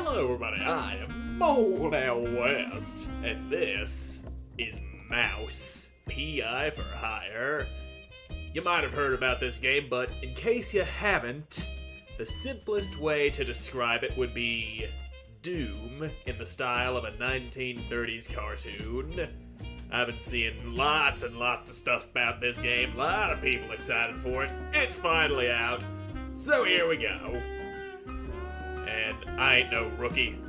Hello everybody, I am Moldy West, and this is Mouse, P.I. for hire. You might have heard about this game, but in case you haven't, the simplest way to describe it would be Doom in the style of a 1930s cartoon. I've been seeing lots and lots of stuff about this game, a lot of people excited for it. It's finally out, so here we go. And I ain't no rookie.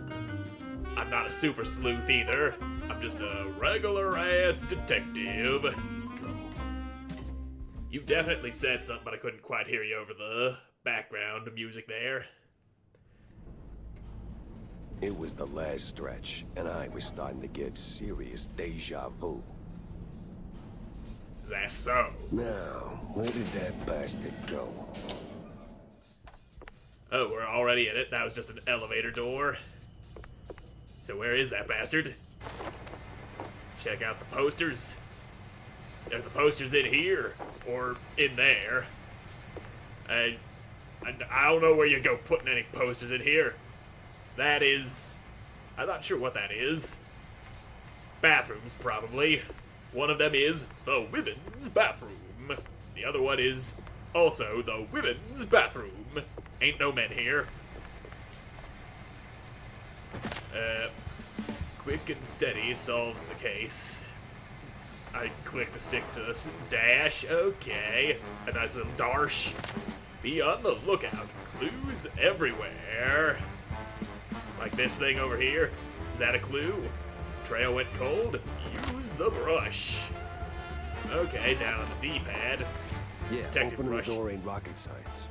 I'm not a super sleuth either. I'm just a regular-ass detective. You definitely said something, but I couldn't quite hear you over the background music there. It was the last stretch, and I was starting to get serious deja vu. Is that so? Now, where did that bastard go? Oh, we're already in it. That was just an elevator door. So where is that bastard? Check out the posters. Are the posters in here? Or in there? I don't know where you go putting any posters in here. That is... I'm not sure what that is. Bathrooms, probably. One of them is the women's bathroom. The other one is also the women's bathroom. Ain't no men here. Quick and steady solves the case. I click the stick to dash. Okay. A nice little darsh. Be on the lookout. Clues everywhere. Like this thing over here. Is that a clue? Trail went cold. Use the brush. Okay, down on the D-pad. Yeah, Detective opening brush. the door ain't rocket science.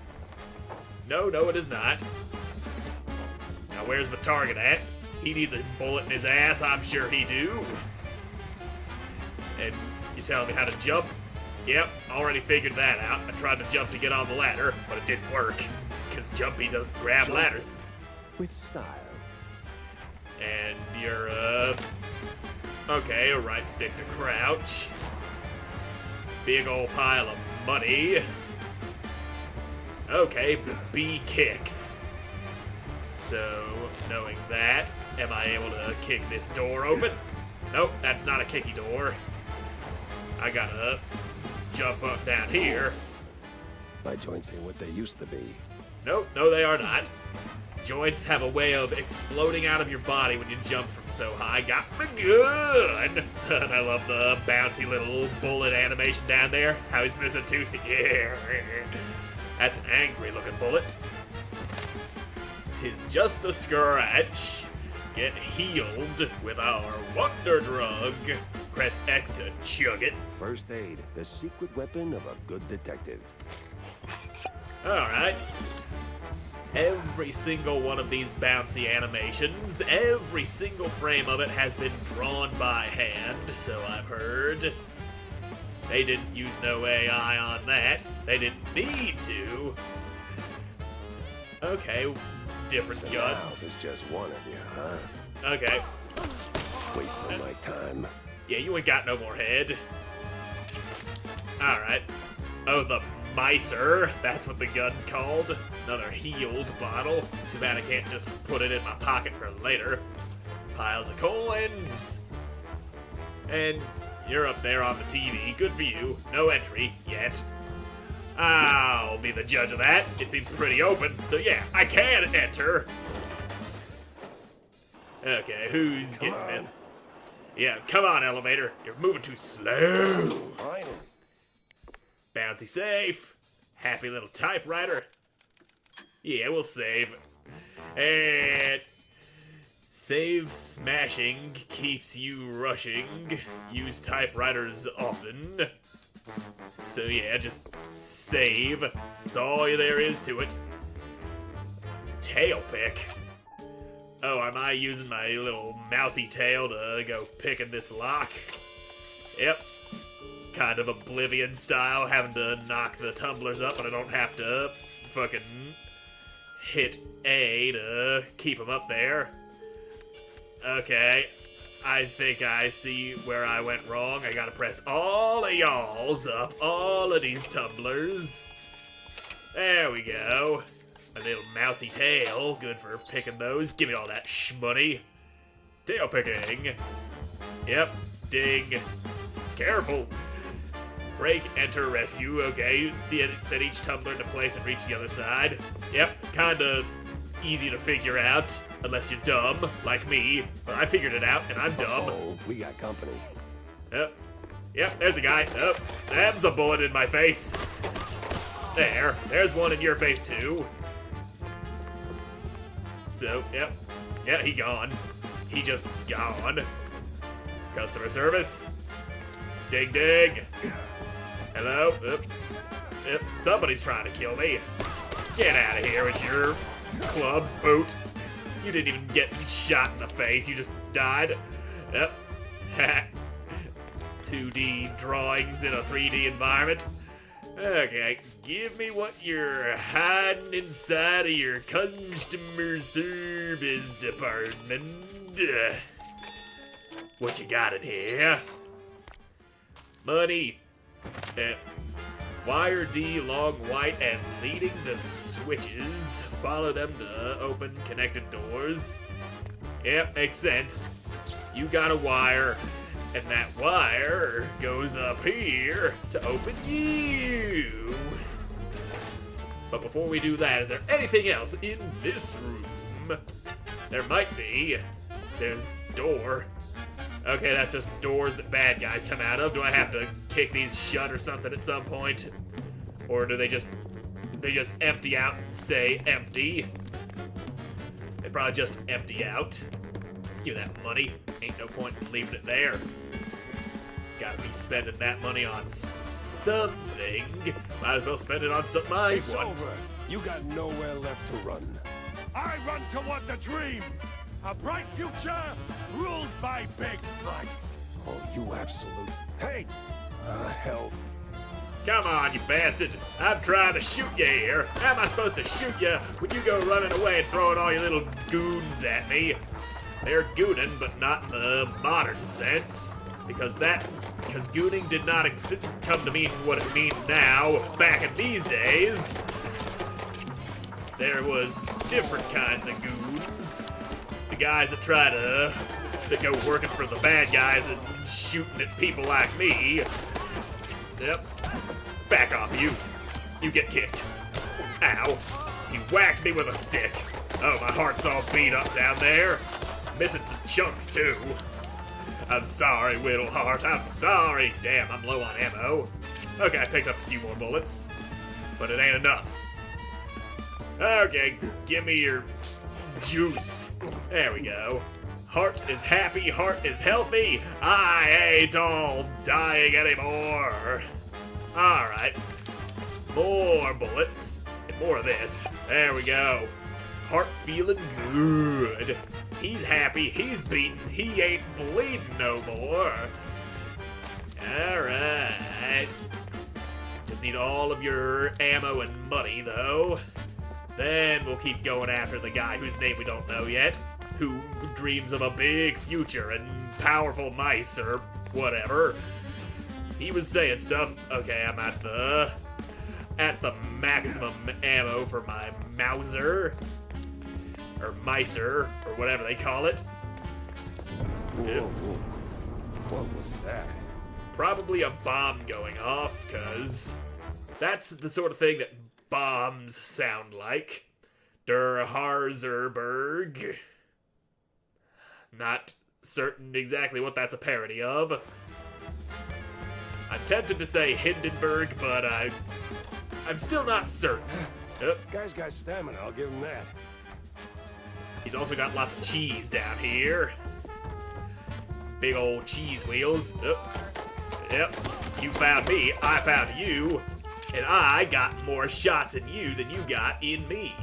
No, it is not. Now, where's the target at? He needs a bullet in his ass, I'm sure he do. And you telling me how to jump? Yep, already figured that out. I tried to jump to get on the ladder, but it didn't work. Because Jumpy doesn't grab ladders. With style. And you're, okay, a right stick to crouch. Big old pile of money. Okay, B kicks. So, knowing that, am I able to kick this door open? Nope, that's not a kicky door. I gotta jump up down here. My joints ain't what they used to be. Nope, no they are not. Joints have a way of exploding out of your body when you jump from so high. Got me good! And I love the bouncy little bullet animation down there. How he's missing a tooth. Yeah. That's an angry looking bullet. 'Tis just a scratch. Get healed with our wonder drug. Press X to chug it. First aid, the secret weapon of a good detective. Alright. Every single one of these bouncy animations, every single frame of it has been drawn by hand, so I've heard. They didn't use no AI on that. They didn't need to. Okay, different So guns. now there's just one of you, huh? Okay. Wasting my time. Yeah, you ain't got no more head. Alright. Oh, the Micer. That's what the gun's called. Another healed bottle. Too bad I can't just put it in my pocket for later. Piles of coins. And you're up there on the TV. Good for you. No entry yet. I'll be the judge of that. It seems pretty open. So yeah, I can enter. Okay, who's getting this? Yeah, come on, elevator. You're moving too slow. Finally. Bouncy safe. Happy little typewriter. Yeah, we'll save. And save smashing keeps you rushing. Use typewriters often. So yeah, just save. That's all there is to it. Tail pick. Oh, am I using my little mousy tail to go picking this lock? Yep. Kind of Oblivion style, having to knock the tumblers up, but I don't have to fucking hit A to keep them up there. Okay, I think I see where I went wrong. I gotta press all of y'all's up, all of these tumblers. There we go. A little mousy tail, good for picking those. Give me all that shmoney. Tail picking. Yep, ding. Careful. Break, enter, rescue. Okay, see it, set each tumbler into place and reach the other side. Yep, kinda easy to figure out, unless you're dumb, like me. But I figured it out, and I'm dumb. Oh, we got company. Yep, there's a guy. Oh, that's a bullet in my face. There's one in your face too. So, yep. Yeah, he gone. He just gone. Customer service. Ding ding. Hello? Yep, somebody's trying to kill me. Get out of here with your clubs, boot. You didn't even get shot in the face, you just died. Yep. 2D drawings in a 3D environment. Okay, give me what you're hiding inside of your customer service department. What you got in here? Money. Wire D long white and leading to switches. Follow them to open connected doors. Yep, makes sense. You got a wire. And that wire goes up here to open you. But before we do that, is there anything else in this room? There might be. There's door. Okay, that's just doors that bad guys come out of. Do I have to kick these shut or something at some point? Or do they just empty out and stay empty? They probably just empty out. Give me that money. Ain't no point in leaving it there. Gotta be spending that money on something. Might as well spend it on something I want. Over. You got nowhere left to run. I run toward the dream. A bright future ruled by big price. Oh, you absolute... Hey! Hell. Come on, you bastard. I'm trying to shoot you here. How am I supposed to shoot you when you go running away and throwing all your little goons at me? They're gooning, but not in the modern sense. Because gooning did not come to mean what it means now. Back in these days, there was different kinds of goons. The guys that try to go working for the bad guys and shooting at people like me. Yep. Back off, you. You get kicked. Ow. You whacked me with a stick. Oh, my heart's all beat up down there. Missing some chunks, too. I'm sorry, Whittleheart. I'm sorry. Damn, I'm low on ammo. Okay, I picked up a few more bullets. But it ain't enough. Okay, give me your juice. There we go. Heart is happy, heart is healthy. I ain't all dying anymore. Alright. More bullets. And more of this. There we go. Heart feeling good. He's happy, he's beaten, he ain't bleeding no more. Alright. Just need all of your ammo and money, though. Then we'll keep going after the guy whose name we don't know yet, who dreams of a big future and powerful mice or whatever. He was saying stuff. Okay, I'm at the maximum ammo for my Mauser. Or Micer, or whatever they call it. Whoa, whoa. What was that? Probably a bomb going off, because that's the sort of thing that bombs sound like. Der Harzerberg. Not certain exactly what that's a parody of. I'm tempted to say Hindenburg, but I'm still not certain. Guy's got stamina, I'll give him that. He's also got lots of cheese down here. Big old cheese wheels. Yep. You found me, I found you. And I got more shots in you than you got in me.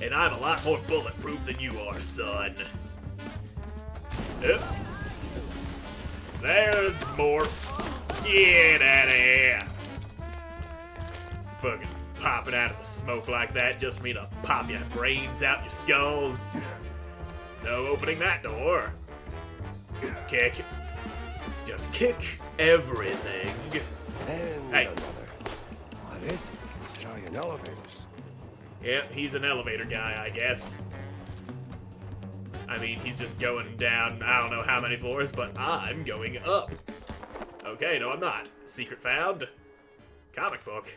And I'm a lot more bulletproof than you are, son. Yep. There's more. Get out of here. Fucking popping out of the smoke like that just for me to pop your brains out your skulls. No opening that door. Kick. Just kick everything. And Hey. another. What is it? These Italian elevators. Yep, he's an elevator guy, I guess. I mean, he's just going down, I don't know how many floors, but I'm going up. Okay, no, I'm not. Secret found. Comic book.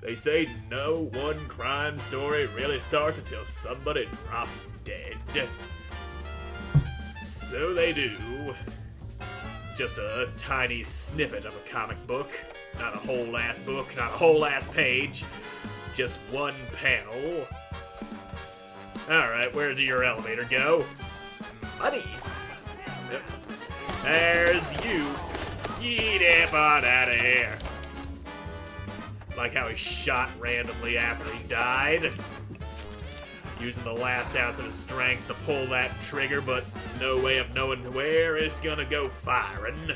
They say no one crime story really starts until somebody drops dead. So they do. Just a tiny snippet of a comic book. Not a whole ass book, not a whole ass page. Just one panel. Alright, where did your elevator go? Money! Yep. There's you. Get up on out of here. Like how he shot randomly after he died. Using the last ounce of his strength to pull that trigger, but no way of knowing where it's gonna go firing.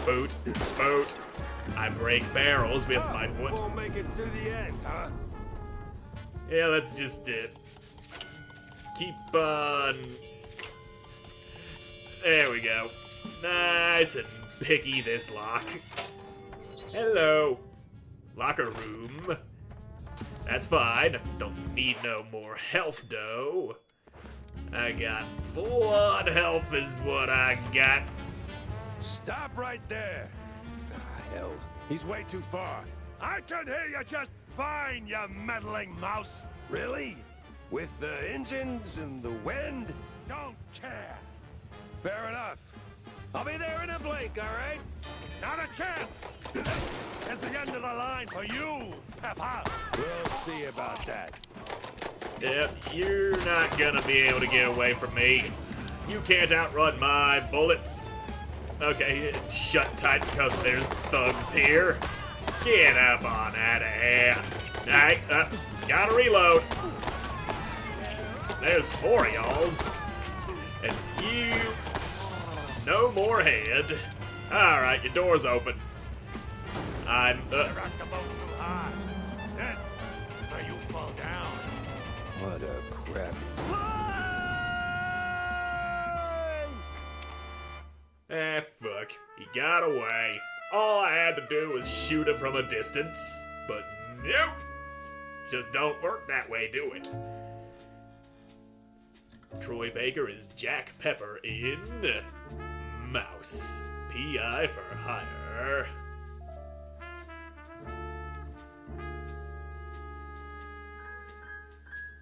Boot, boot. I break barrels with my foot. Won't make it to the end, huh? Yeah, let's just keep on. There we go. Nice and picky, this lock. Hello. Locker room. That's fine. Don't need no more health, though. I got full on health is what I got. Stop right there. The hell? He's way too far. I can hear you just fine, you meddling mouse. Really? With the engines and the wind? Don't care. Fair enough. I'll be there in a blink, all right? Not a chance. This is the end of the line for you, Pepper. We'll see about that. Yep, you're not gonna be able to get away from me. You can't outrun my bullets. Okay, it's shut tight because there's thugs here. Get up on out of here. Alright, gotta reload. There's four of y'alls. And you... No more head. Alright, your door's open. I'm... Rock the boat too hard. This is where you fall down. What a crap. Fuck. He got away. All I had to do was shoot him from a distance. But nope. Just don't work that way, do it. Troy Baker is Jack Pepper in Mouse. P.I. for hire.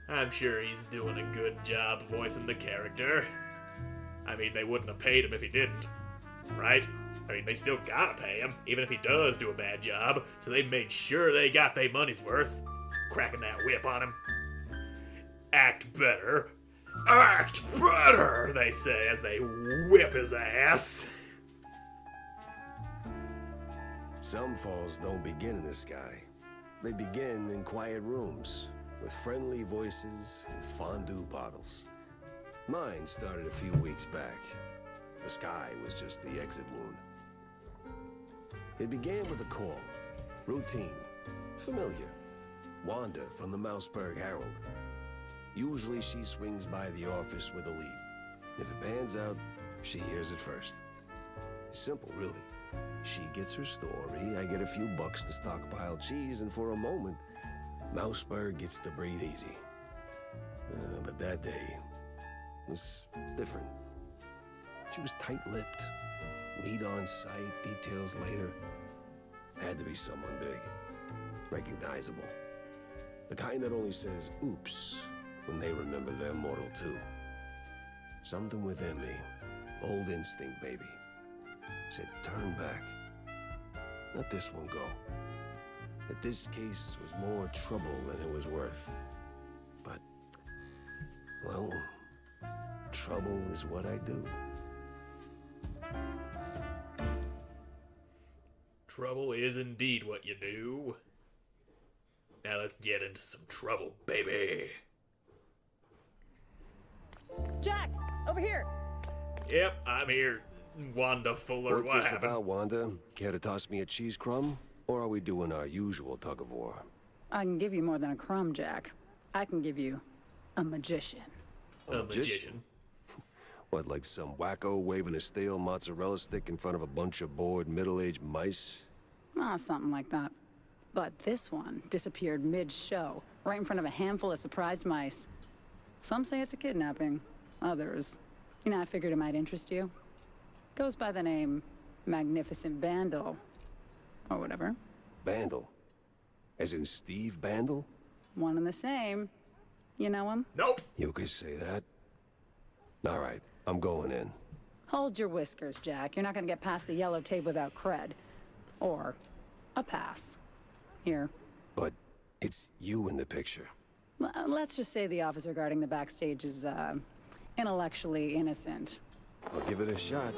I'm sure he's doing a good job voicing the character. I mean, they wouldn't have paid him if he didn't, right? I mean, they still gotta pay him, even if he does do a bad job, so they made sure they got their money's worth. Cracking that whip on him. Act better. Act better, they say as they whip his ass. Some falls don't begin in the sky. They begin in quiet rooms, with friendly voices and fondue bottles. Mine started a few weeks back. The sky was just the exit wound. It began with a call. Routine. Familiar. Wanda from the Mouseburg Herald. Usually she swings by the office with a lead. If it pans out, she hears it first. It's simple, really. She gets her story, I get a few bucks to stockpile cheese, and for a moment, Mouseburg gets to breathe easy. But that day was different. She was tight-lipped. Meat on sight, details later. Had to be someone big. Recognizable. The kind that only says, oops, when they remember their mortal too. Something within me, old instinct maybe, said turn back. Let this one go. That this case was more trouble than it was worth. But, well, trouble is what I do. Trouble is indeed what you do. Now let's get into some trouble, baby. Jack, over here. Yep, I'm here, Wanda Fuller. What's What this happened? about, Wanda? Care to toss me a cheese crumb? Or are we doing our usual tug-of-war? I can give you more than a crumb, Jack. I can give you a magician. A magician. What, like some wacko waving a stale mozzarella stick in front of a bunch of bored middle-aged mice? Ah, something like that. But this one disappeared mid-show, right in front of a handful of surprised mice. Some say it's a kidnapping. Others, I figured it might interest you. Goes by the name Magnificent Bandle. Or whatever. Bandle? As in Steve Bandle? One and the same. You know him? Nope. You could say that. All right, I'm going in. Hold your whiskers, Jack. You're not gonna get past the yellow tape without cred. Or a pass. Here. But it's you in the picture. Let's just say the officer guarding the backstage is, intellectually innocent. I'll give it a shot.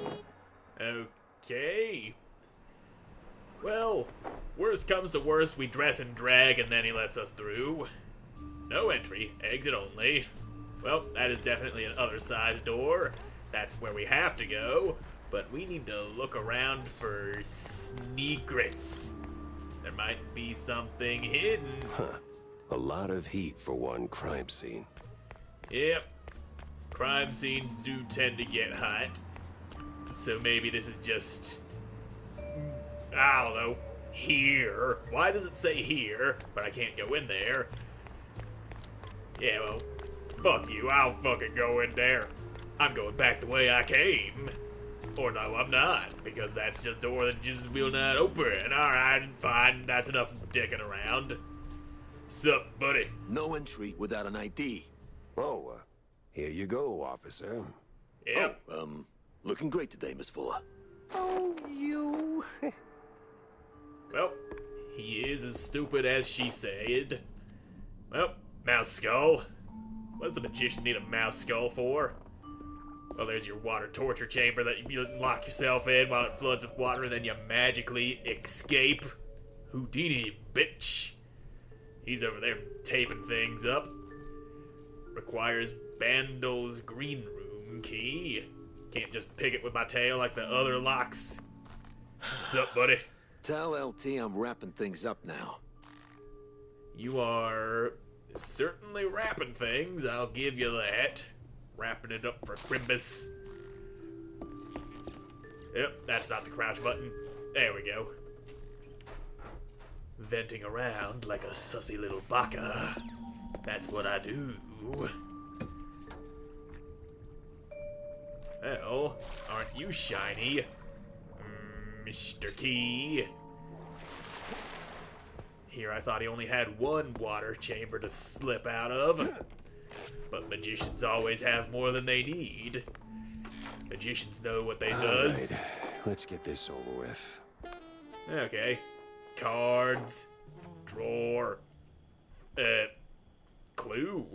Okay. Well, worst comes to worst, we dress and drag and then he lets us through. No entry, exit only. Well, that is definitely an other side door. That's where we have to go. But we need to look around for secrets. There might be something hidden. Huh. A lot of heat for one crime scene. Yep. Crime scenes do tend to get hot. So maybe this is just... I don't know. Here. Why does it say here, but I can't go in there? Yeah, well, fuck you. I'll fucking go in there. I'm going back the way I came. Or no, I'm not, because that's just a door that just will not open. Alright, fine. That's enough dicking around. Sup, buddy? No entry without an ID. Oh, here you go, officer. Yep. Looking great today, Miss Fuller. Oh, you. Well, he is as stupid as she said. Well, mouse skull. What does a magician need a mouse skull for? Well, there's your water torture chamber that you lock yourself in while it floods with water and then you magically escape. Houdini, bitch. He's over there taping things up. Requires Bandle's green room key. Can't just pick it with my tail like the other locks. Sup, buddy? Tell LT I'm wrapping things up now. You are certainly wrapping things, I'll give you that. Wrapping it up for Crimbus. Yep, that's not the crouch button. There we go. Venting around like a sussy little baka. That's what I do. Well, aren't you shiny, Mr. Key? Here I thought he only had one water chamber to slip out of. But magicians always have more than they need. Magicians know what they does. All right, let's get this over with. Okay. Cards. Drawer. Clue.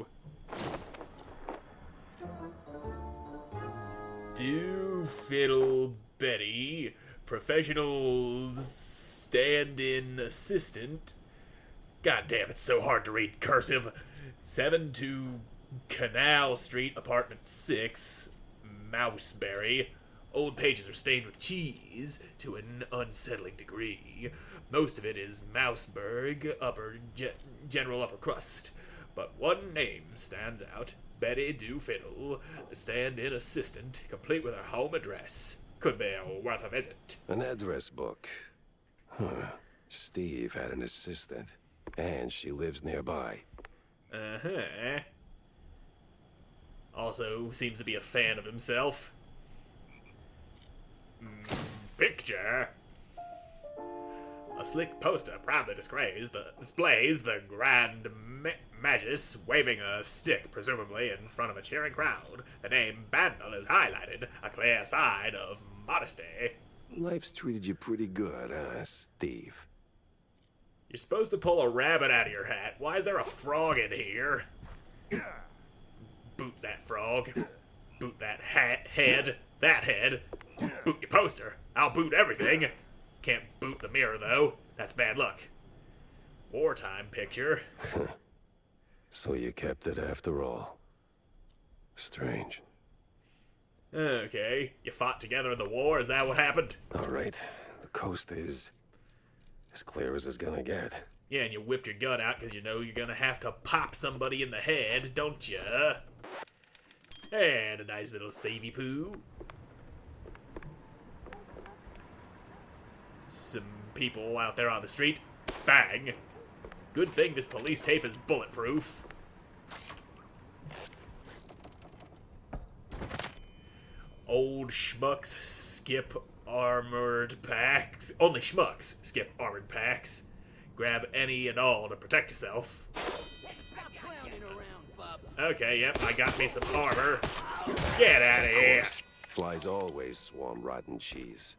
Do fiddle Betty. Professional stand-in assistant. God damn, it's so hard to read cursive. 7-2 Canal Street, apartment 6, Mouseberry. Old pages are stained with cheese to an unsettling degree. Most of it is Mouseburg, general upper crust. But one name stands out. Betty Doolittle, stand-in assistant, complete with her home address. Could be worth a visit. An address book. Huh. Steve had an assistant, and she lives nearby. Uh-huh. Also seems to be a fan of himself. Picture. A slick poster proudly displays the Grand Magus waving a stick, presumably in front of a cheering crowd. The name Bandle is highlighted, a clear sign of modesty. Life's treated you pretty good, huh, Steve? You're supposed to pull a rabbit out of your hat. Why is there a frog in here? Boot that frog. Boot that head. That head. Boot your poster. I'll boot everything. Can't boot the mirror, though. That's bad luck. Wartime picture. So you kept it after all. Strange. Okay. You fought together in the war? Is that what happened? All right. The coast is as clear as it's gonna get. Yeah, and you whipped your gun out because you know you're gonna have to pop somebody in the head, don't you? And a nice little savey poo. Some people out there on the street. Bang. Good thing this police tape is bulletproof. Old schmucks skip armored packs. Only schmucks skip armored packs. Grab any and all to protect yourself. Okay, yep, I got me some armor. Get out of here. Flies always swarm rotten cheese.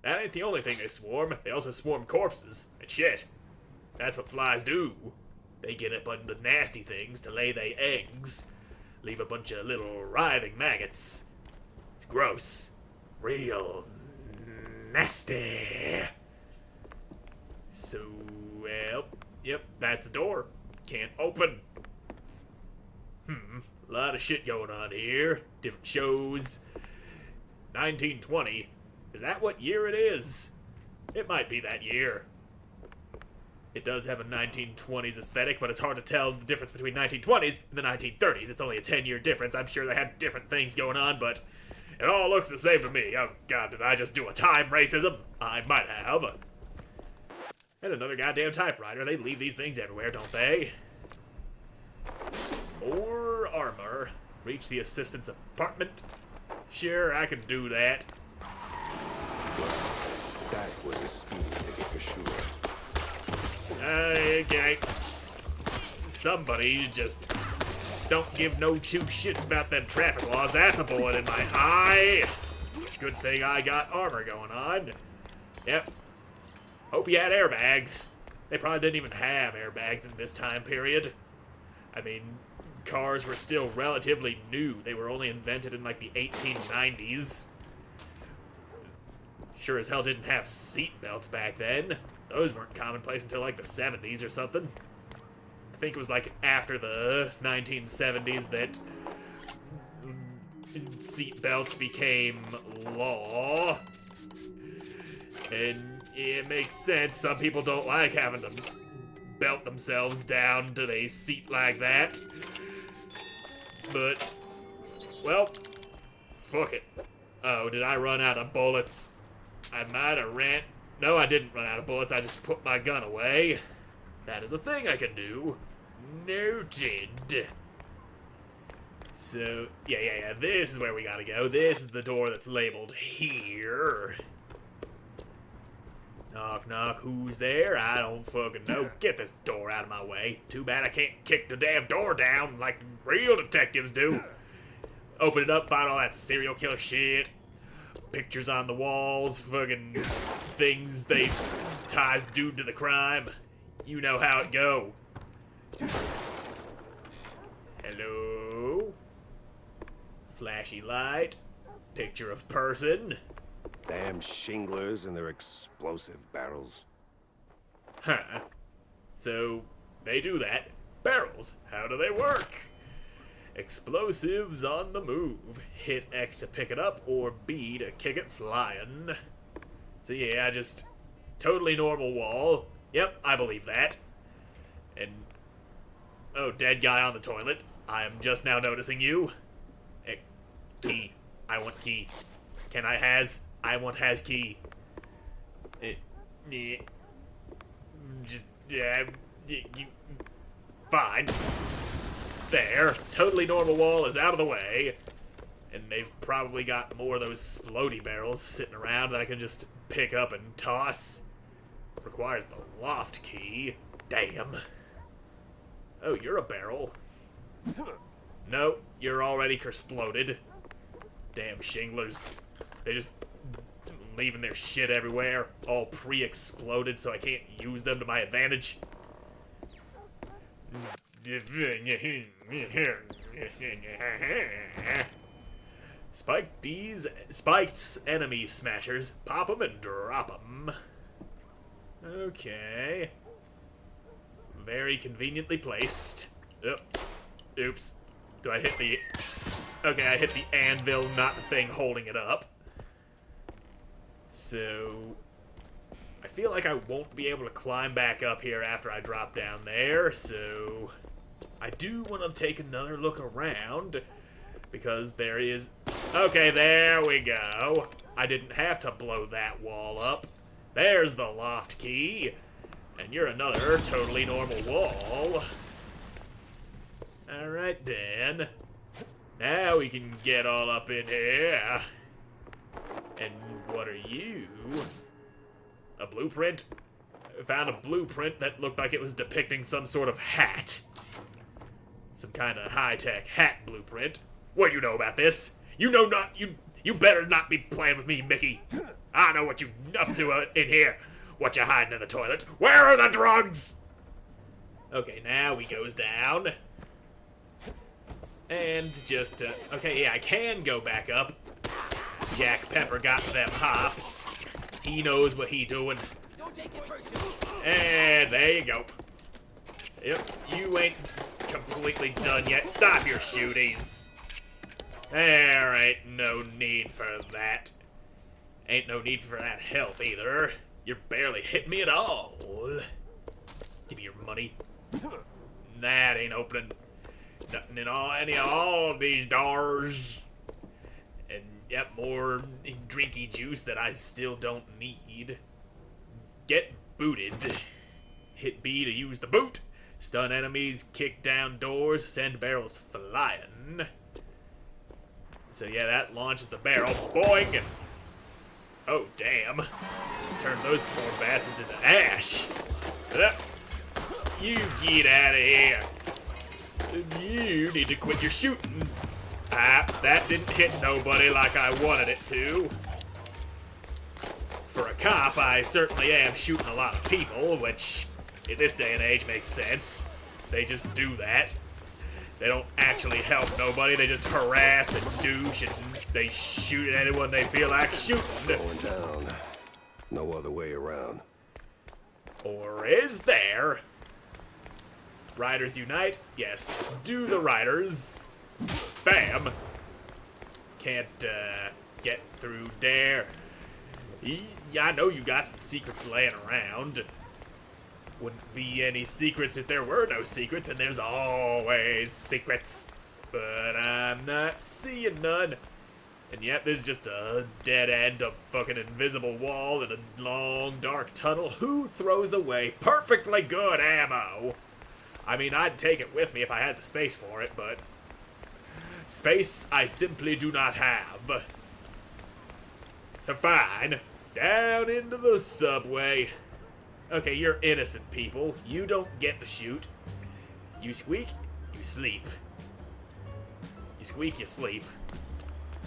That ain't the only thing they swarm. They also swarm corpses and shit. That's what flies do. They get up under nasty things to lay their eggs. Leave a bunch of little writhing maggots. It's gross. Real nasty. So, well, yep, that's the door. Can't open. A lot of shit going on here. Different shows. 1920. Is that what year it is? It might be that year. It does have a 1920s aesthetic, but it's hard to tell the difference between 1920s and the 1930s. It's only a 10-year difference. I'm sure they had different things going on, but it all looks the same to me. Oh god, did I just do a time racism? I might have. And another goddamn typewriter. They leave these things everywhere, don't they? More armor. Reach the assistant's apartment. Sure, I can do that. That was a speed ticket for sure. Okay. Somebody just don't give no two shits about them traffic laws. That's a bullet in my eye. Good thing I got armor going on. Yep. Hope you had airbags. They probably didn't even have airbags in this time period. I mean, cars were still relatively new. They were only invented in like the 1890s. Sure as hell didn't have seat belts back then. Those weren't commonplace until like the 70s or something. I think it was like after the 1970s that seat belts became law. And it makes sense. Some people don't like having to belt themselves down to their seat like that. But, well, fuck it. Oh, did I run out of bullets? I might have ran... No, I didn't run out of bullets. I just put my gun away. That is a thing I can do. Noted. So, yeah. This is where we gotta go. This is the door that's labeled here. Knock, knock. Who's there? I don't fucking know. Get this door out of my way. Too bad I can't kick the damn door down like real detectives do. Open it up, find all that serial killer shit. Pictures on the walls, fucking things they ties dude to the crime. You know how it go. Hello? Flashy light. Picture of person. Damn shinglers and their explosive barrels. Huh. So, they do that. Barrels. How do they work? Explosives on the move. Hit X to pick it up, or B to kick it flying. So yeah, just totally normal wall. Yep, I believe that. And, oh, dead guy on the toilet. I am just now noticing you. Key. I want key. Can I has? I want has key. Just, fine. There. Totally normal wall is out of the way. And they've probably got more of those splody barrels sitting around that I can just pick up and toss. Requires the loft key. Damn. Oh, you're a barrel. No, you're already kersploded. Damn shinglers. They just leaving their shit everywhere, all pre-exploded so I can't use them to my advantage. Spike's enemy smashers. Pop them and drop them. Okay. Very conveniently placed. Oh. Oops. Do I hit the... Okay, I hit the anvil, not the thing holding it up. So... I feel like I won't be able to climb back up here after I drop down there, so... I do want to take another look around, because there is... Okay, there we go. I didn't have to blow that wall up. There's the loft key. And you're another totally normal wall. Alright then. Now we can get all up in here. And what are you? A blueprint? I found a blueprint that looked like it was depicting some sort of hat. Some kind of high-tech hat blueprint. What do you know about this? You know not, you better not be playing with me, Mickey. I know what you up to in here. What you hiding in the toilet? Where are the drugs? Okay, now he goes down. And just, okay, yeah, I can go back up. Jack Pepper got them hops. He knows what he doing. And there you go. Yep, you ain't completely done yet. Stop your shooties. There ain't no need for that. Ain't no need for that health either. You're barely hitting me at all. Give me your money. That ain't opening. Nothing in all these doors. And yep, more drinky juice that I still don't need. Get booted. Hit B to use the boot. Stun enemies, kick down doors, send barrels flying. So yeah, that launches the barrel. Boing! Oh, damn. Turn those poor bastards into ash. You get out of here. You need to quit your shooting. Ah, that didn't hit nobody like I wanted it to. For a cop, I certainly am shooting a lot of people, which in this day and age makes sense. They just do that. They don't actually help nobody, they just harass and douche and they shoot at anyone they feel like shooting. Going down. No other way around. Or is there? Riders unite? Yes. Do the riders. Bam! Can't, get through there. Yeah, I know you got some secrets laying around. Wouldn't be any secrets if there were no secrets, and there's always secrets. But I'm not seeing none. And yet there's just a dead end of fucking invisible wall and a long dark tunnel. Who throws away perfectly good ammo? I mean, I'd take it with me if I had the space for it, but space I simply do not have. So fine, down into the subway. Okay, you're innocent people. You don't get to shoot. You squeak, you sleep. You squeak, you sleep.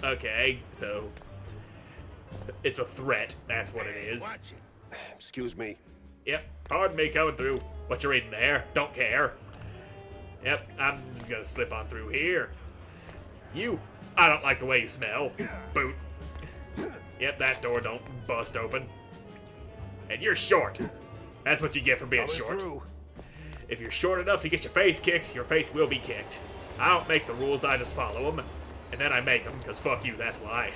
Okay, so it's a threat. That's what it is. Watch it. Excuse me. Yep, pardon me coming through. What you reading there? Don't care. Yep, I'm just gonna slip on through here. You, I don't like the way you smell. Boot. Yep, that door don't bust open. And you're short. That's what you get for being short. Through. If you're short enough to get your face kicked, your face will be kicked. I don't make the rules, I just follow them. And then I make them, because fuck you, that's why.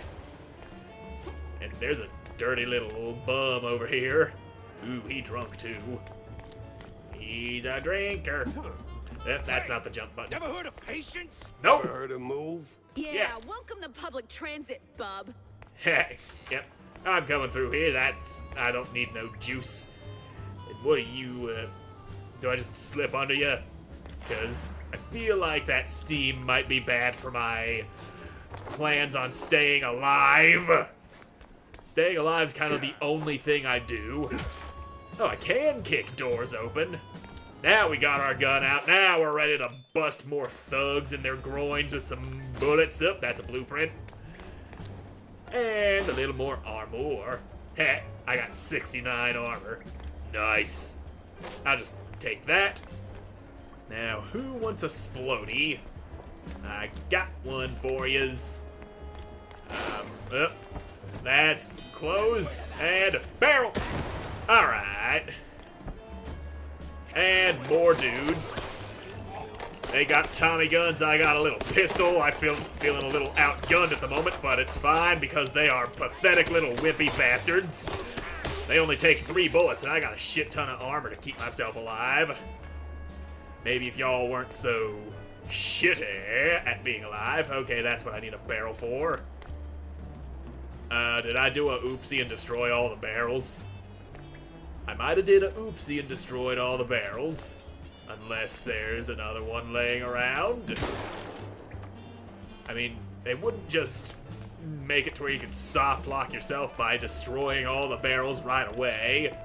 And there's a dirty little bum over here. Ooh, he drunk too. He's a drinker. That's not the jump button. Never heard of patience? Nope. Heard a move? Yeah, Yeah. welcome to public transit, bub. Yep. I'm coming through here. I don't need no juice. And what are you, do I just slip under you? Because I feel like that steam might be bad for my plans on staying alive. Staying alive is kind of the only thing I do. Oh, I can kick doors open. Now we got our gun out. Now we're ready to bust more thugs in their groins with some bullets. Up, that's a blueprint. And a little more armor. Heh, I got 69 armor. Nice. I'll just take that. Now, who wants a splody? I got one for yous. That's closed. And barrel. Alright. And more dudes. They got Tommy guns, I got a little pistol. I feeling a little outgunned at the moment, but it's fine because they are pathetic little wimpy bastards. They only take 3 bullets, and I got a shit ton of armor to keep myself alive. Maybe if y'all weren't so shitty at being alive. Okay, that's what I need a barrel for. Did I do a oopsie and destroy all the barrels? I might have did a oopsie and destroyed all the barrels. Unless there's another one laying around. I mean, they wouldn't just make it to where you can soft lock yourself by destroying all the barrels right away.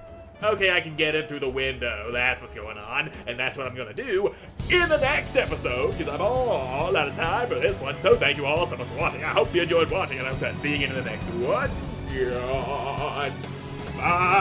Okay, I can get in through the window. That's what's going on. And that's what I'm going to do in the next episode, because I'm all out of time for this one. So thank you all so much for watching. I hope you enjoyed watching, and I hope to see you in the next one. Bye.